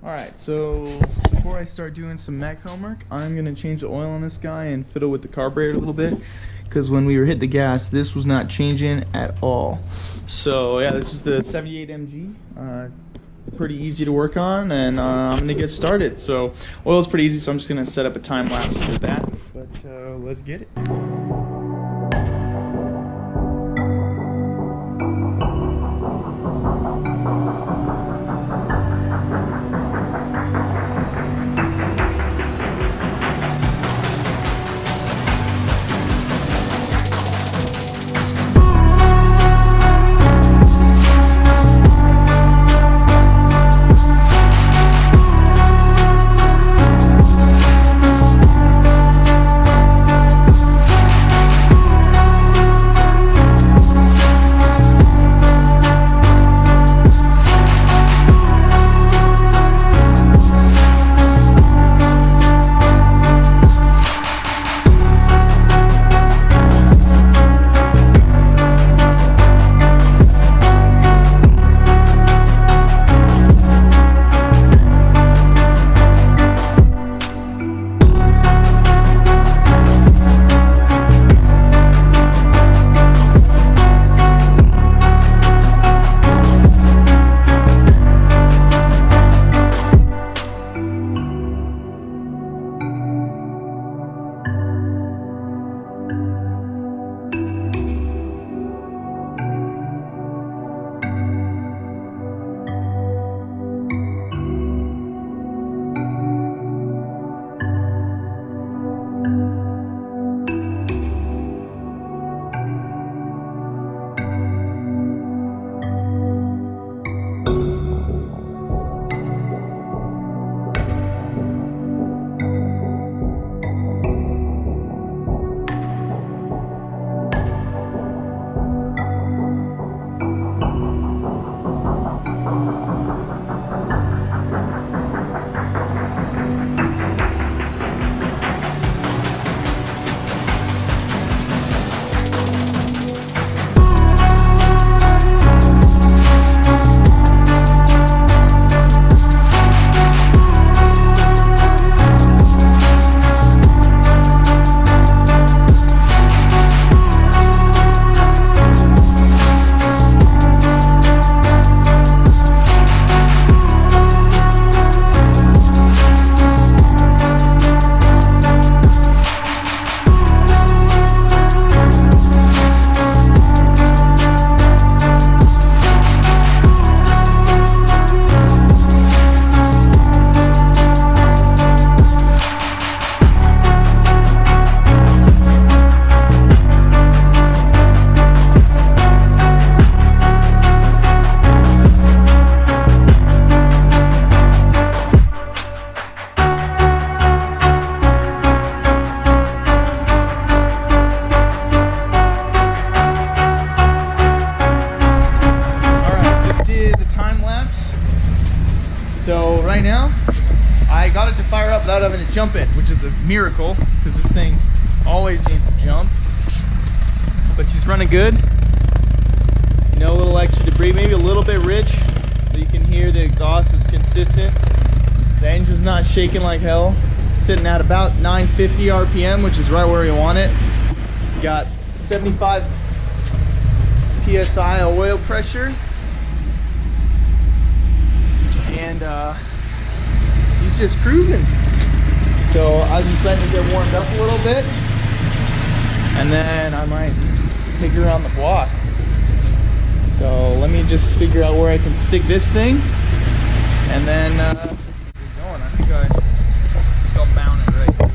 Alright, so before I start doing some mech homework, I'm going to change the oil on this guy and fiddle with the carburetor a little bit, because when we were hitting the gas, this was not changing at all. So yeah, this is the 78 MG. Pretty easy to work on, and I'm going to get started. So oil is pretty easy, so I'm just going to set up a time lapse for that, but let's get it. So right now, I got it to fire up without having to jump it, which is a miracle, because this thing always needs to jump. But she's running good. No little extra debris, maybe a little bit rich, but you can hear the exhaust is consistent. The engine's not shaking like hell. Sitting at about 950 RPM, which is right where you want it. Got 75 PSI oil pressure. And he's just cruising. So I was just letting it get warmed up a little bit, and then I might take her around the block. So let me just figure out where I can stick this thing, and then get going. I think I'll mount it right here.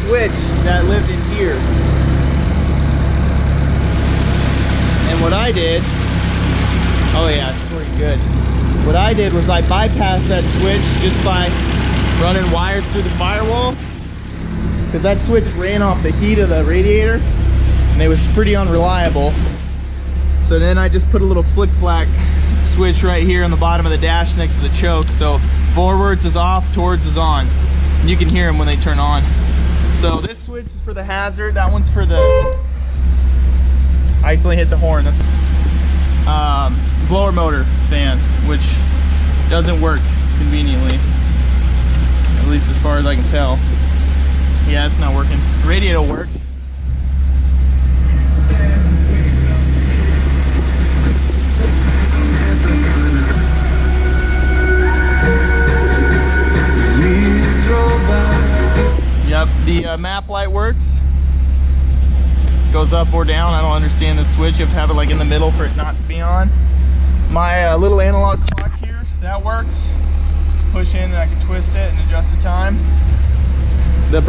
switch that lived in here. And what I did, oh yeah, it's pretty good. What I did was I bypassed that switch just by running wires through the firewall, because that switch ran off the heat of the radiator and it was pretty unreliable. So then I just put a little flick-flack switch right here on the bottom of the dash next to the choke. So forwards is off, towards is on. And you can hear them when they turn on. So this switch is for the hazard. That one's for the, I accidentally hit the horn. That's blower motor fan, which doesn't work conveniently. At least as far as I can tell. Yeah, it's not working. Radiator works. Yep, the map light works. Goes up or down. I don't understand the switch. You have to have it like in the middle for it not to be on. My little analog clock here, that works. Push in and I can twist it and adjust the time. The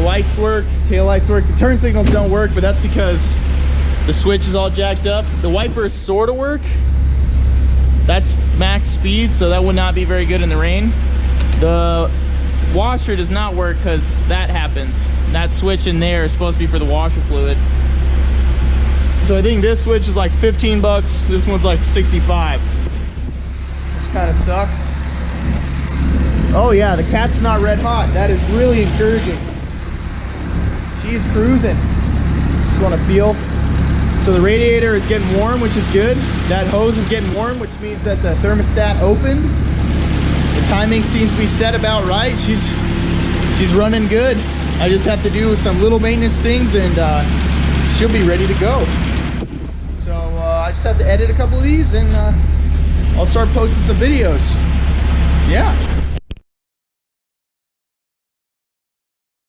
lights work, tail lights work. The turn signals don't work, but that's because the switch is all jacked up. The wipers sort of work. That's max speed, so that would not be very good in the rain. The washer does not work because that happens. That switch in there is supposed to be for the washer fluid. So I think this switch is like 15 bucks. This one's like 65. Which kind of sucks. Oh yeah, the cat's not red hot. That is really encouraging. She's cruising. Just want to feel. So the radiator is getting warm, which is good. That hose is getting warm, which means that the thermostat opened. The timing seems to be set about right. She's running good. I just have to do some little maintenance things and she'll be ready to go. So I just have to edit a couple of these and I'll start posting some videos. Yeah.